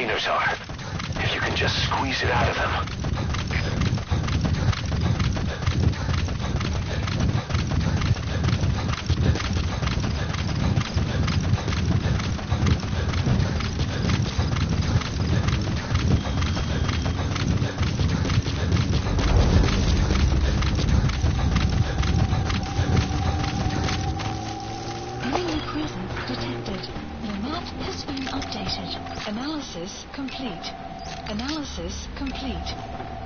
containers are. If you can just squeeze it out of them. Analysis complete. Analysis complete.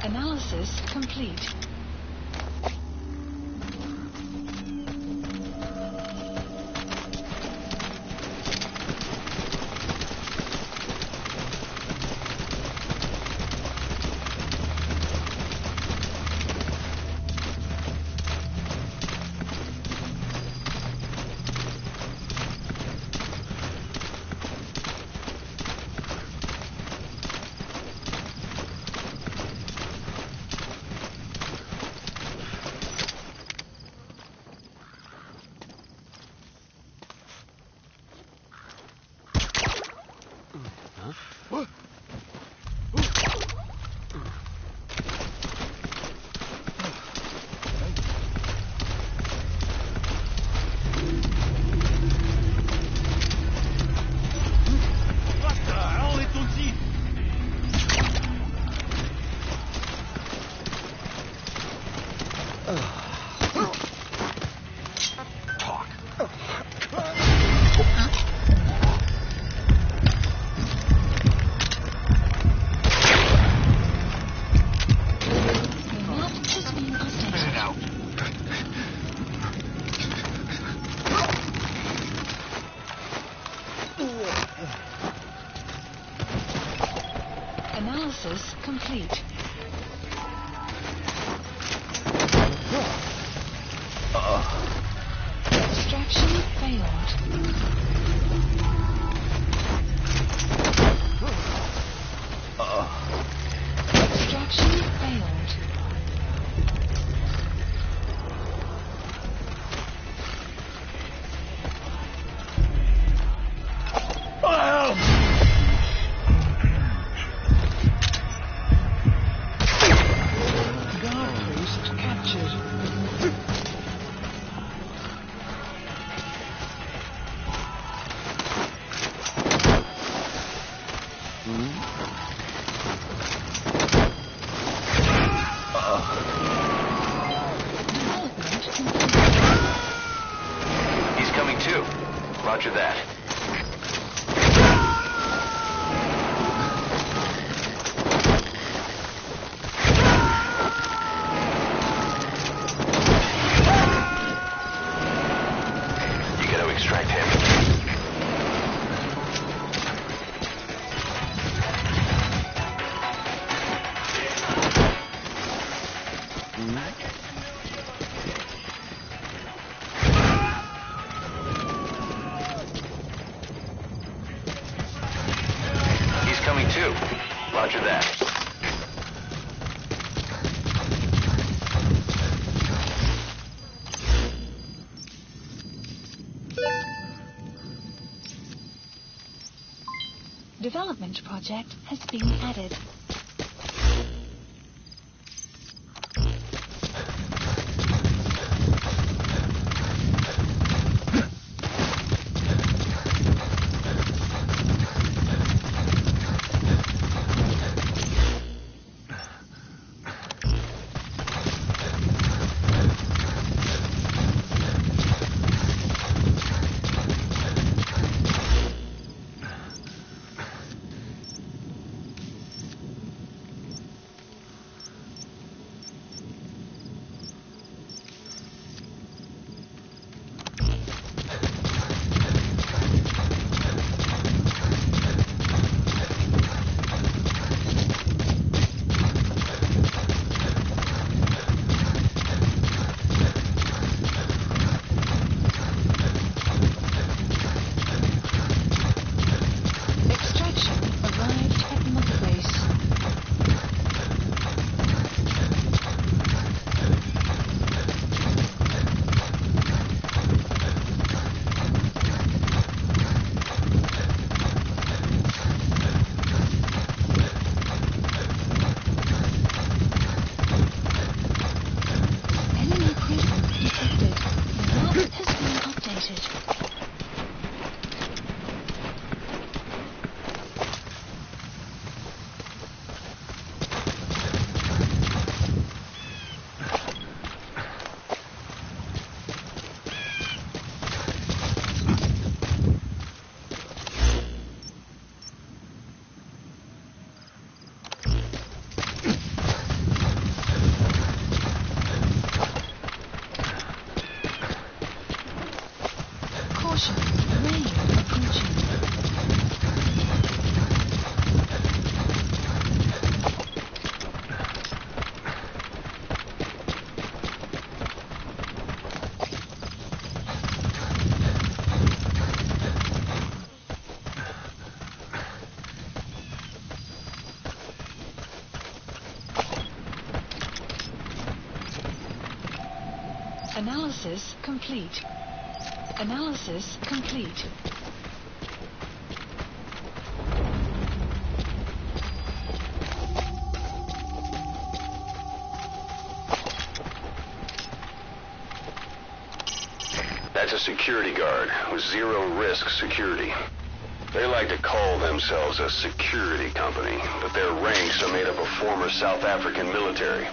Analysis complete. Analysis complete. Extraction failed. Extraction failed. He's coming too. Roger that. You gotta extract him. He's coming too. Roger that. Development project has been added. Analysis complete. Analysis complete. That's a security guard with zero-risk security. They like to call themselves a security company, but their ranks are made up of former South African military.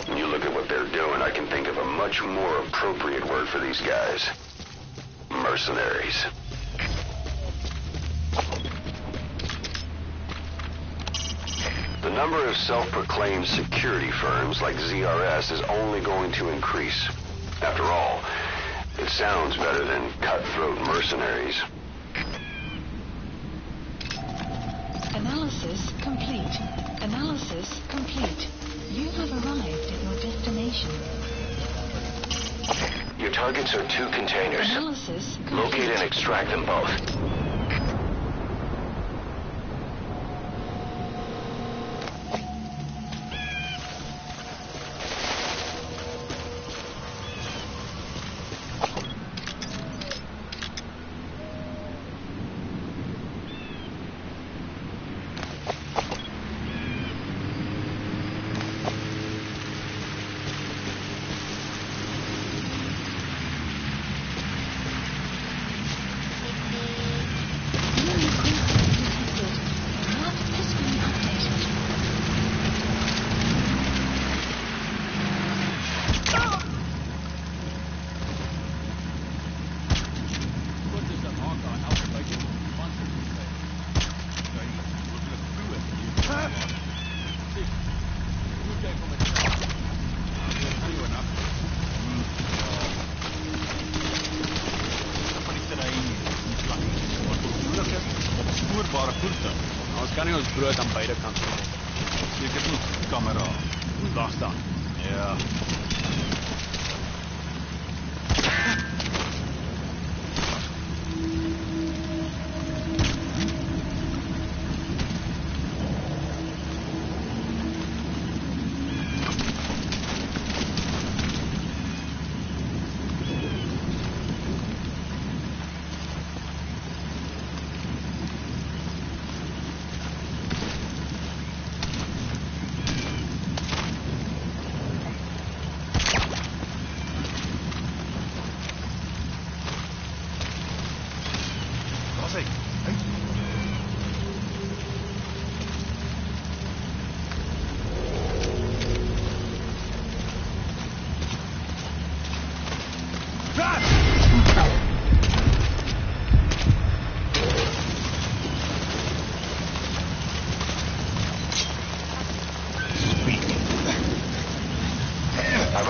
When you look at what they're doing, I can think of a much more appropriate word for these guys. Mercenaries. The number of self-proclaimed security firms like ZRS is only going to increase. After all, it sounds better than cutthroat mercenaries. Analysis complete. Analysis complete. You have arrived at your destination. Your targets are 2 containers. Analysis complete. Locate and extract them both. Scanning ons brood aan beide kante. Seker goed, kamera. Daar staan. Ja.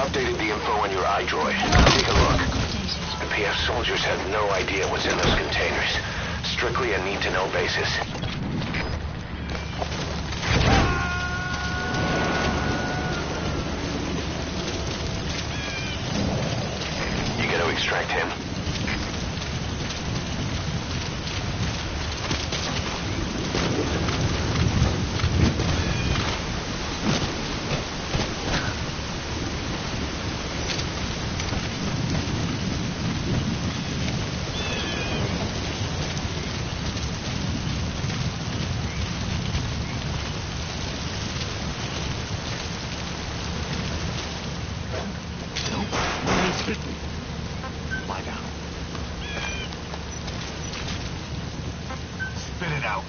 Updated the info on your iDroid. Take a look. The PF soldiers have no idea what's in those containers. Strictly a need-to-know basis. You gotta extract him. Lie down. Spit it out.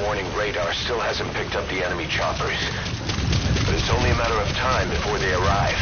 morning radar still hasn't picked up the enemy choppers. But it's only a matter of time before they arrive.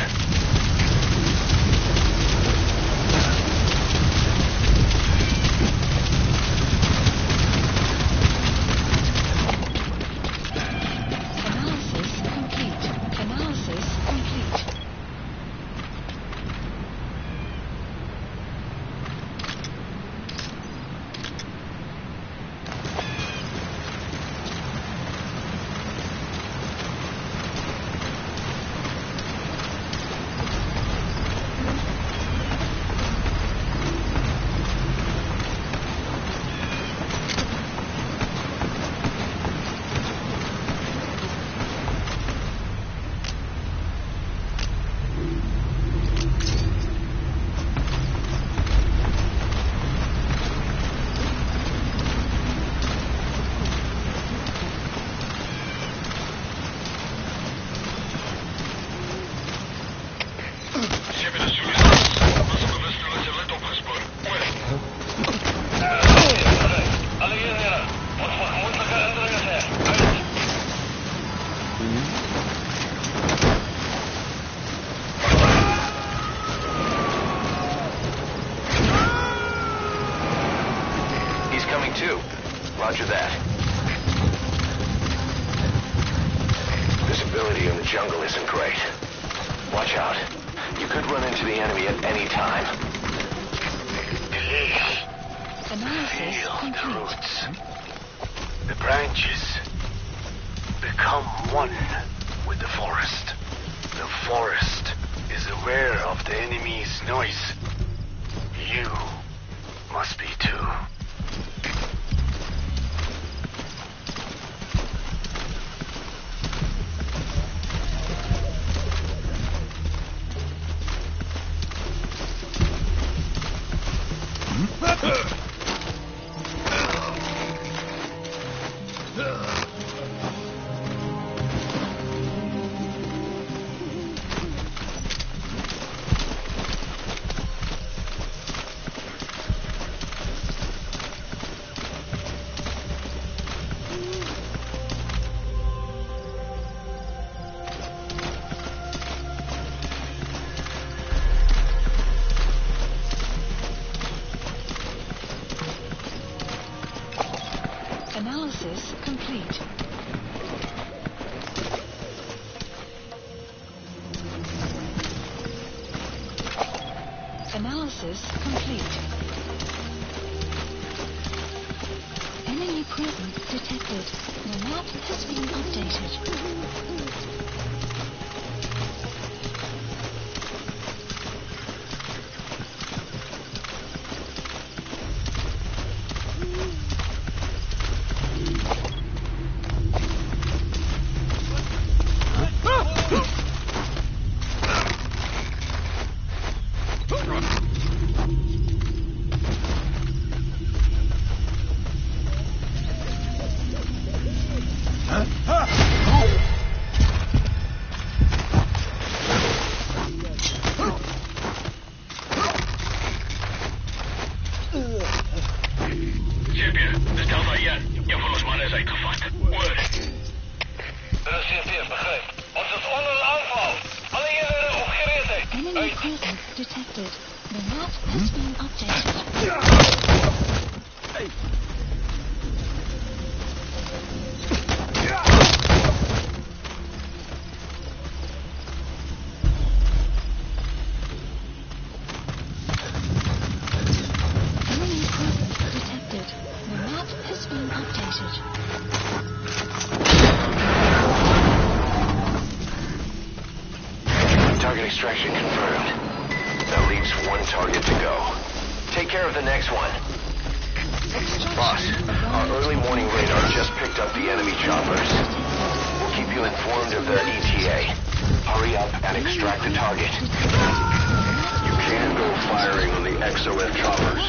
Roger that. Visibility in the jungle isn't great. Watch out. You could run into the enemy at any time. Analysis Feel the complete. roots. The branches become one with the forest. The forest is aware of the enemy's noise. You must be too. Analysis complete. Analysis complete. Enemy presence detected. The map has been updated. Enemy presence detected. The map has been updated. Enemy presence detected. The map has been updated. Target extraction confirmed. That leaves one target to go. Take care of the next one. Boss, our early morning radar just picked up the enemy choppers. We'll keep you informed of their ETA. Hurry up and extract the target. You can go firing on the XOF choppers.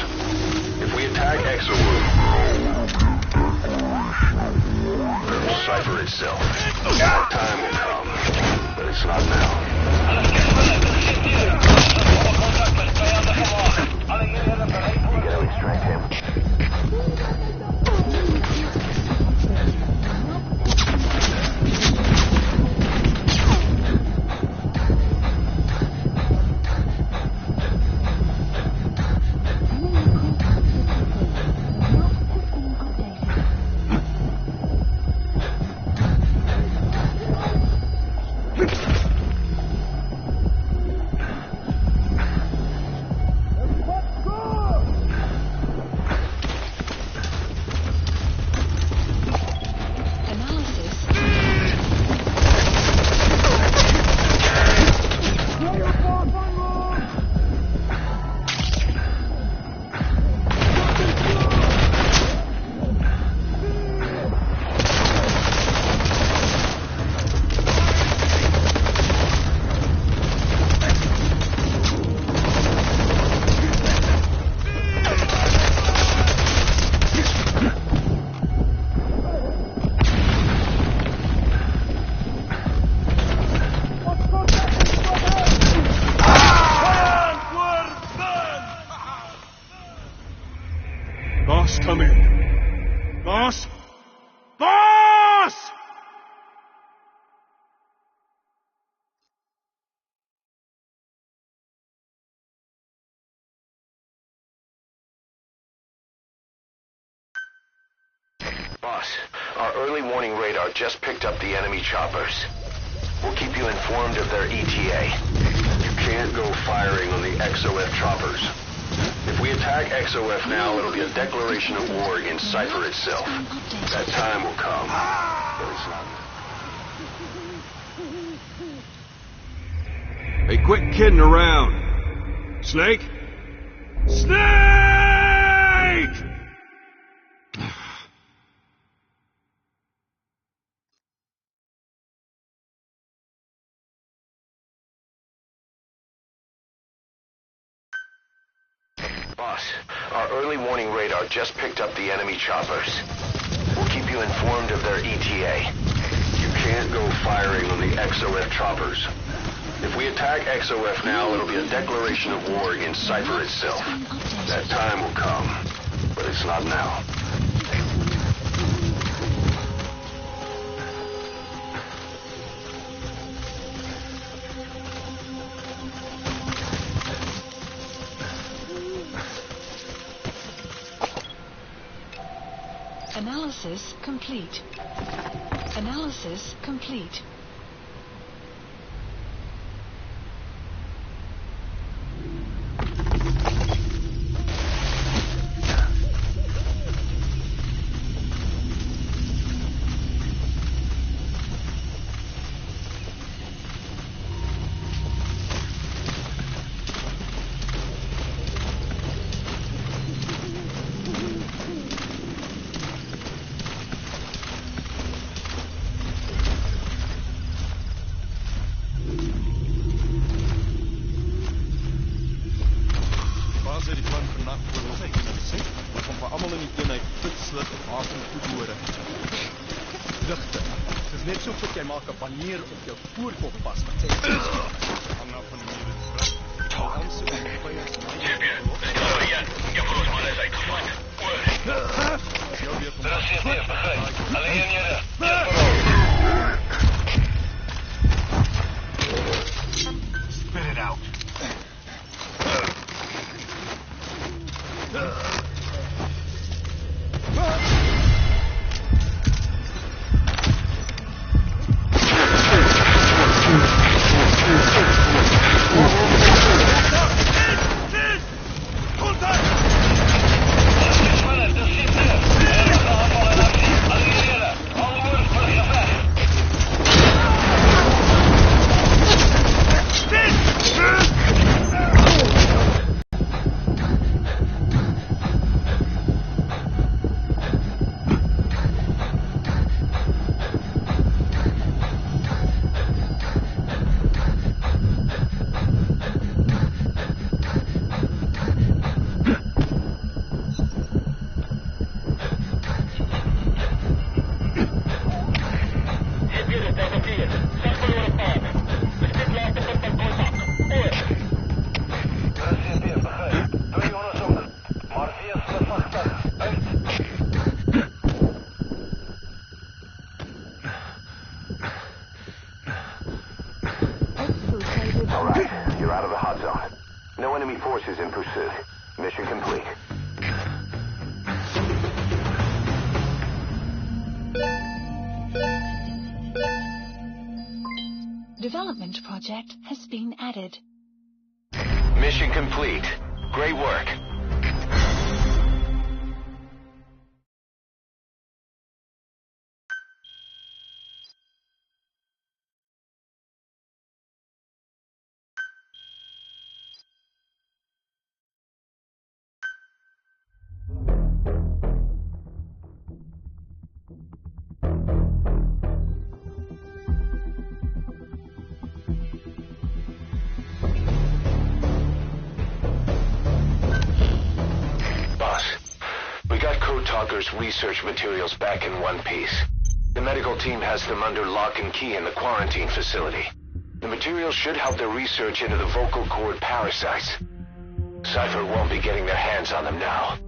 If we attack XOF, it'll cipher itself. Our time will come, but it's not now. You gotta extract him. Boss, our early warning radar just picked up the enemy choppers. We'll keep you informed of their ETA. You can't go firing on the XOF choppers. If we attack XOF now, it'll be a declaration of war against Cypher itself. That time will come, but it's not. Hey, quit kidding around. Snake? Snake! Boss, our early warning radar just picked up the enemy choppers. We'll keep you informed of their ETA. You can't go firing on the XOF choppers. If we attack XOF now, it'll be a declaration of war against Cypher itself. That time will come, but it's not now. Analysis complete. Analysis complete. Banier op jou voorkop pas wat sê. Hang af van die Spit it out. forces in pursuit. Mission complete. Development project has been added. Mission complete. Great work. Talker's research materials back in one piece. The medical team has them under lock and key in the quarantine facility. The materials should help their research into the vocal cord parasites. Cypher won't be getting their hands on them now.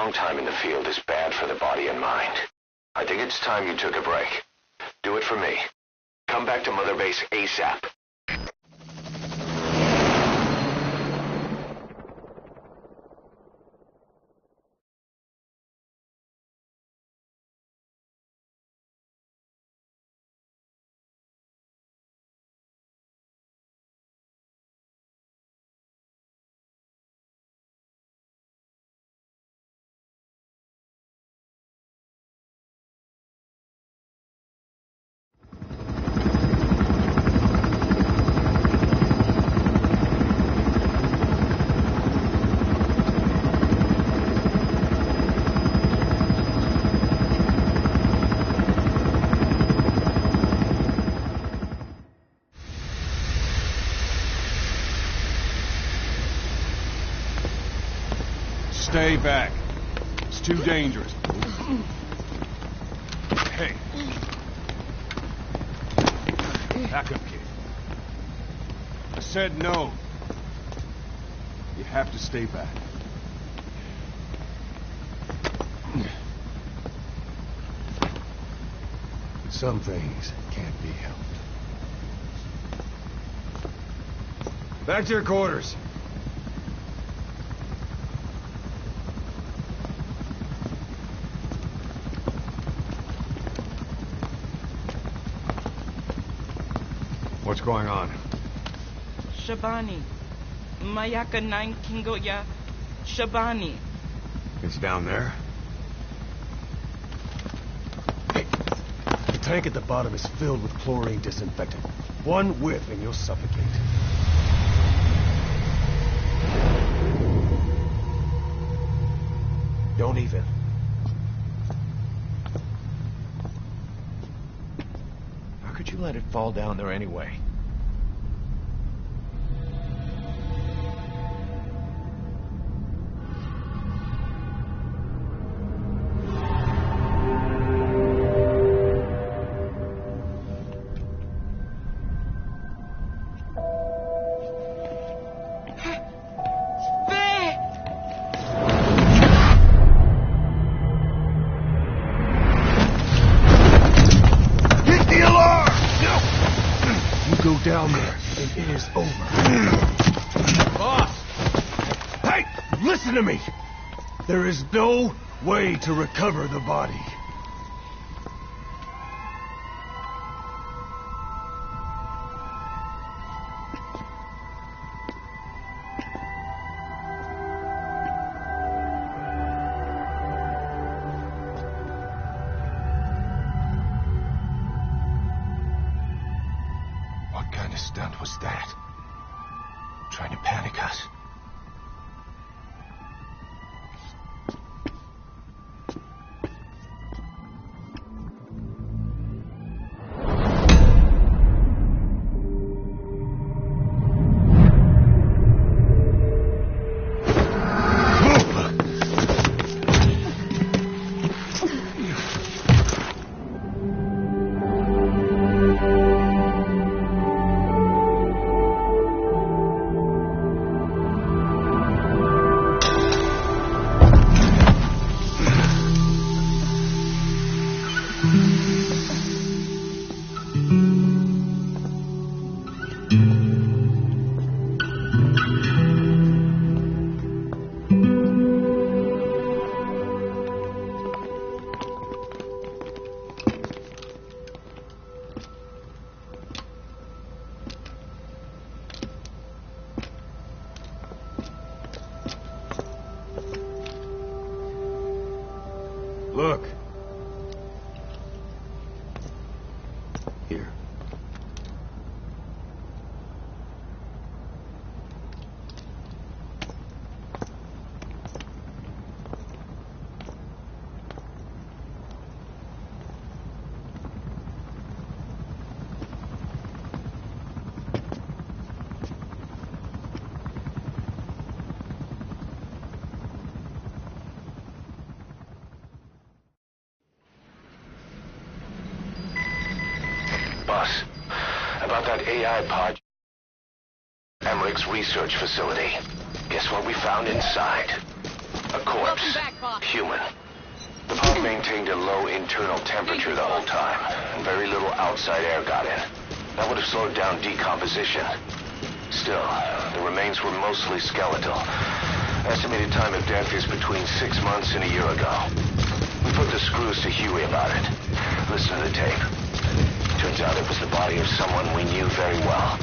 long time in the field is bad for the body and mind. I think it's time you took a break. Do it for me. Come back to Mother Base ASAP. Stay back. It's too dangerous. Hey. Back up, kid. I said no. You have to stay back. Some things can't be helped. Back to your quarters. What's going on? Shabani. Mayaka 9 Kingoya. Shabani. It's down there. Hey, the tank at the bottom is filled with chlorine disinfectant. One whiff and you'll suffocate. Don't even. How could you let it fall down there anyway? Down there, and it is over. Boss! Hey, listen to me! There is no way to recover the body. What kind of stunt was that? Trying to panic us? Look. Here. Boss, about that AI pod, Emmerich's research facility. Guess what we found inside? A corpse. Human. The pump maintained a low internal temperature the whole time, and very little outside air got in. That would have slowed down decomposition. Still, the remains were mostly skeletal. Estimated time of death is between 6 months and a year ago. We put the screws to Huey about it. Listen to the tape. Turns out it was the body of someone we knew very well.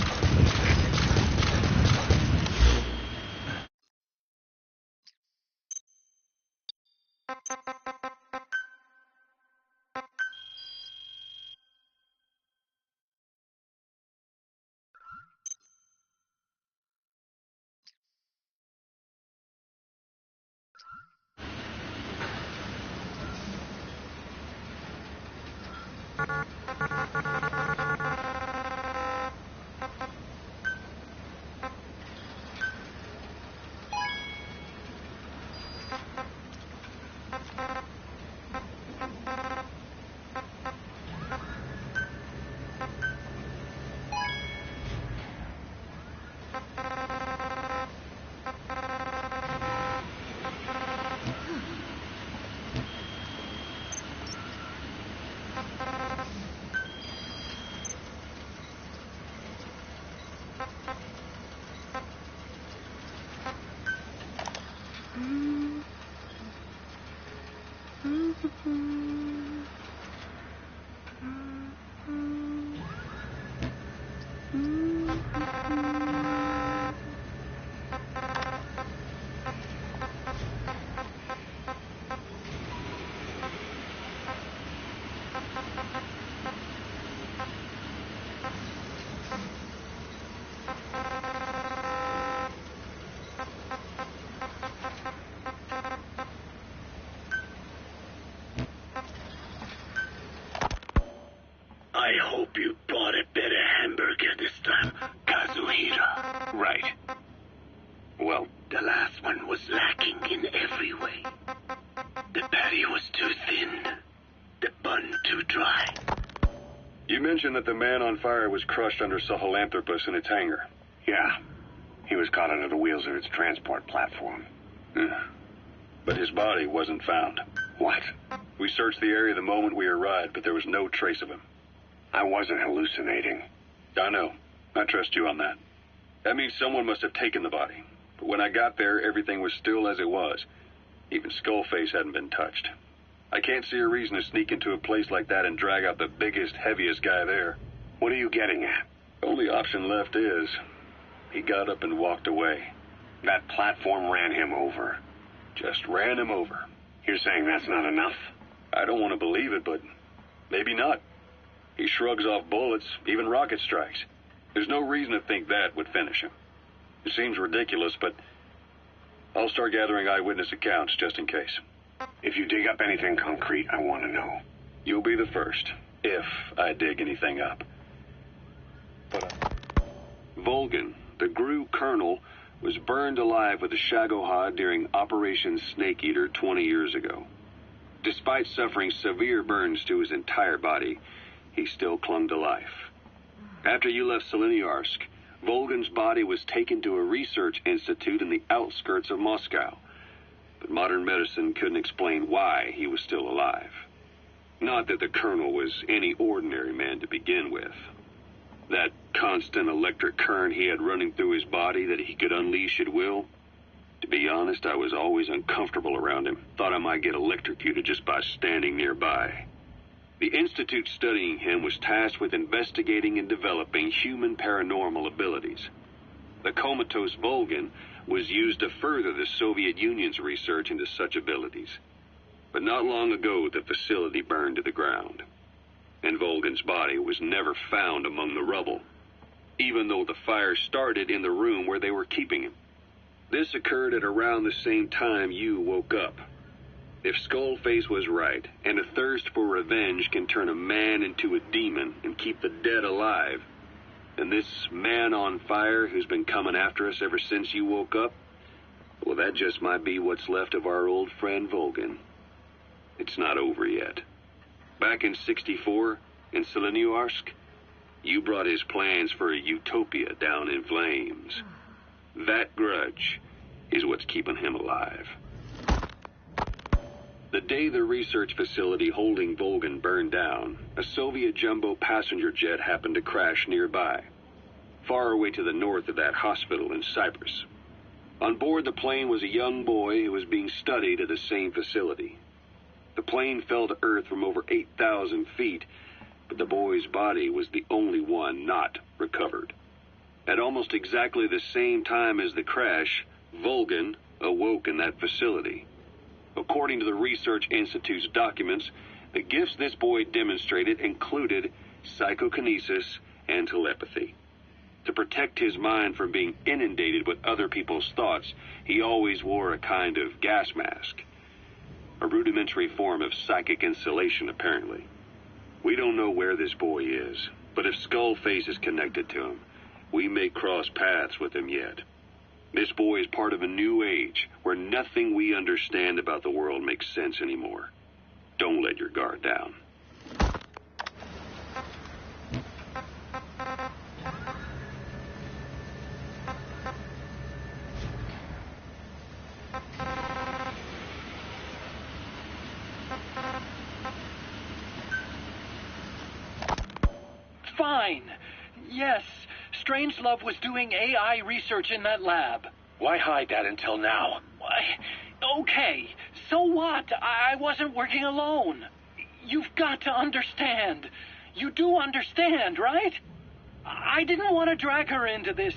I hope you bought a better hamburger this time, Kazuhira. Right. Well, the last one was lacking in every way. The patty was too thin, the bun too dry. You mentioned that the man on fire was crushed under Sahelanthropus in its hangar. Yeah, he was caught under the wheels of its transport platform. But his body wasn't found. What? We searched the area the moment we arrived, but there was no trace of him. I wasn't hallucinating. I know. I trust you on that. That means someone must have taken the body. But when I got there, everything was still as it was. Even Skullface hadn't been touched. I can't see a reason to sneak into a place like that and drag out the biggest, heaviest guy there. What are you getting at? The only option left is he got up and walked away. That platform ran him over. Just ran him over. You're saying that's not enough? I don't want to believe it, but maybe not. He shrugs off bullets, even rocket strikes. There's no reason to think that would finish him. It seems ridiculous, but I'll start gathering eyewitness accounts just in case. If you dig up anything concrete, I want to know. You'll be the first, if I dig anything up. Volgan, the GRU colonel, was burned alive with a Shagohod during Operation Snake Eater 20 years ago. Despite suffering severe burns to his entire body, he still clung to life. After you left Seleniarsk, Volgan's body was taken to a research institute in the outskirts of Moscow. But modern medicine couldn't explain why he was still alive. Not that the colonel was any ordinary man to begin with. That constant electric current he had running through his body that he could unleash at will. To be honest, I was always uncomfortable around him. Thought I might get electrocuted just by standing nearby. The institute studying him was tasked with investigating and developing human paranormal abilities. The comatose Volgan was used to further the Soviet Union's research into such abilities. But not long ago, the facility burned to the ground. And Volgan's body was never found among the rubble, even though the fire started in the room where they were keeping him. This occurred at around the same time you woke up. If Skullface was right, and a thirst for revenge can turn a man into a demon and keep the dead alive, then this man on fire who's been coming after us ever since you woke up, well, that just might be what's left of our old friend Volgan. It's not over yet. Back in '64, in Seleniarsk, you brought his plans for a utopia down in flames. That grudge is what's keeping him alive. The day the research facility holding Volgan burned down, a Soviet jumbo passenger jet happened to crash nearby, far away to the north of that hospital in Cyprus. On board the plane was a young boy who was being studied at the same facility. The plane fell to Earth from over 8,000 feet, but the boy's body was the only one not recovered. At almost exactly the same time as the crash, Volgan awoke in that facility. According to the Research Institute's documents, the gifts this boy demonstrated included psychokinesis and telepathy. To protect his mind from being inundated with other people's thoughts, he always wore a kind of gas mask. A rudimentary form of psychic insulation, apparently. We don't know where this boy is, but if Skullface is connected to him, we may cross paths with him yet. This boy is part of a new age where nothing we understand about the world makes sense anymore. Don't let your guard down. Fine. Yes, Strangelove was doing AI research in that lab. Why hide that until now? Okay, so what? I wasn't working alone. You've got to understand. You do understand, right? I didn't want to drag her into this.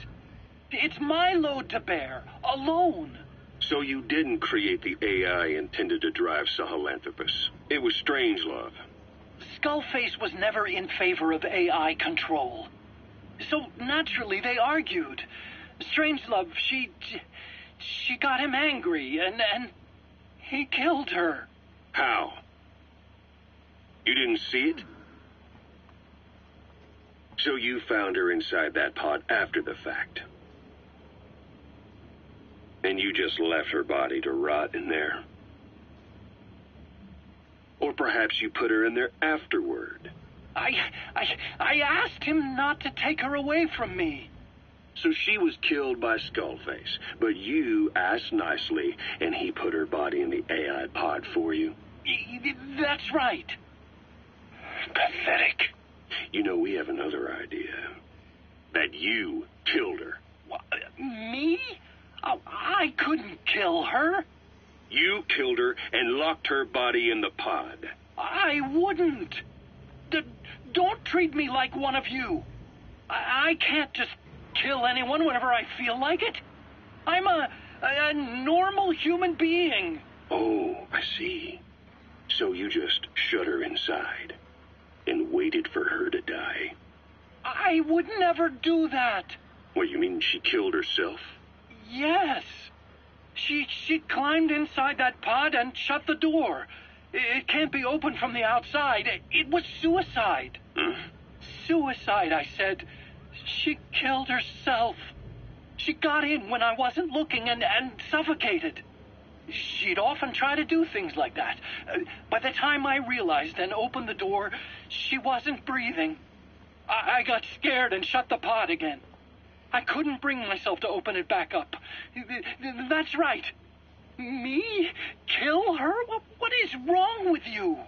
It's my load to bear, alone. So you didn't create the AI intended to drive Sahelanthropus. It was Strangelove. Skullface was never in favor of AI control. So naturally they argued. Strangelove, she got him angry and he killed her. How? You didn't see it? So you found her inside that pod after the fact. And you just left her body to rot in there. Or perhaps you put her in there afterward. I asked him not to take her away from me. So she was killed by Skullface, but you asked nicely, and he put her body in the AI pod for you. That's right. Pathetic. You know, we have another idea. That you killed her. Me? I couldn't kill her. You killed her and locked her body in the pod. I wouldn't. Don't treat me like one of you. I can't just kill anyone whenever I feel like it. I'm a normal human being. Oh, I see. So you just shut her inside and waited for her to die. I would never do that. What, you mean she killed herself? Yes. She climbed inside that pod and shut the door. It can't be opened from the outside. It was suicide. Suicide, I said. She killed herself. She got in when I wasn't looking and suffocated. She'd often try to do things like that. By the time I realized and opened the door, she wasn't breathing. I got scared and shut the pod again. I couldn't bring myself to open it back up. That's right. Me? Kill her? What is wrong with you?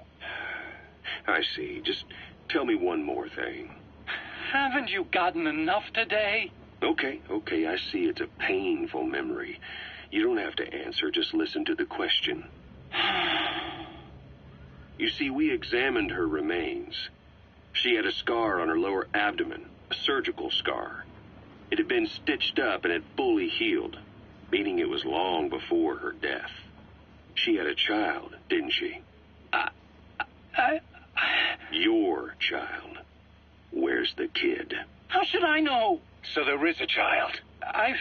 I see. Just tell me one more thing. Haven't you gotten enough today? Okay, I see it's a painful memory. You don't have to answer, just listen to the question. You see, we examined her remains. She had a scar on her lower abdomen, a surgical scar. It had been stitched up and had fully healed, meaning it was long before her death. She had a child, didn't she? Your child. Where's the kid? How should I know? So there is a child. I've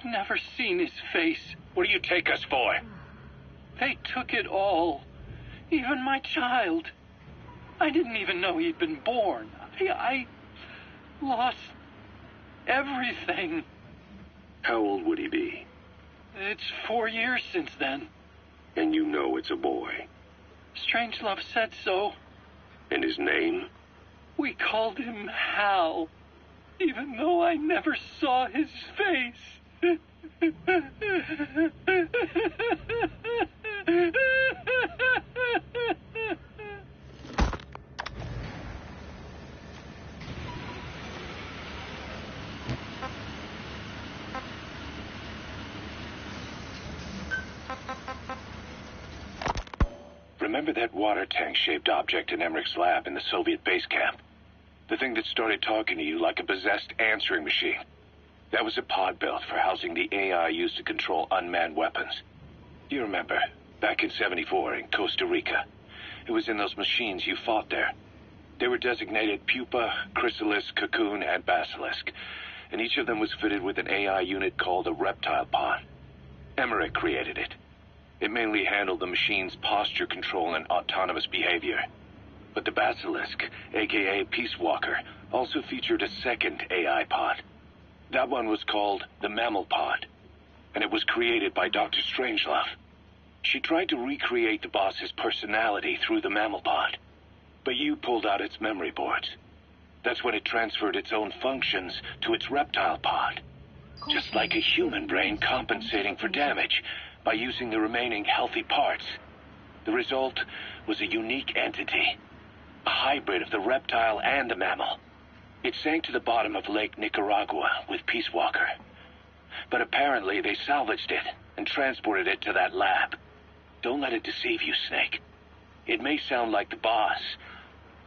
never seen his face. What do you take us for? They took it all. Even my child. I didn't even know he'd been born. I lost everything. How old would he be? It's 4 years since then. And you know it's a boy. Strangelove said so. And his name? We called him Hal, even though I never saw his face. Remember that water tank-shaped object in Emmerich's lab in the Soviet base camp? The thing that started talking to you like a possessed answering machine. That was a pod built for housing the AI used to control unmanned weapons. You remember, back in '74 in Costa Rica. It was in those machines you fought there. They were designated Pupa, Chrysalis, Cocoon, and Basilisk, and each of them was fitted with an AI unit called a reptile pod. Emmerich created it. It mainly handled the machine's posture control and autonomous behavior. But the Basilisk, aka Peace Walker, also featured a second AI pod. That one was called the Mammal Pod, and it was created by Dr. Strangelove. She tried to recreate the boss's personality through the Mammal Pod, but you pulled out its memory boards. That's when it transferred its own functions to its reptile pod. Just like a human brain compensating for damage by using the remaining healthy parts. The result was a unique entity, a hybrid of the reptile and the mammal. It sank to the bottom of Lake Nicaragua with Peace Walker. But apparently they salvaged it and transported it to that lab. Don't let it deceive you, Snake. It may sound like the boss,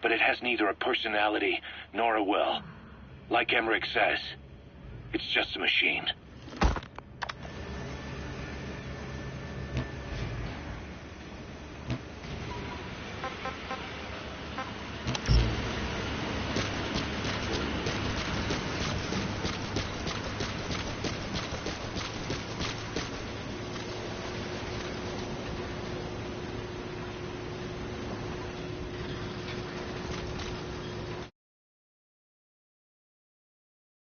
but it has neither a personality nor a will. Like Emmerich says, it's just a machine.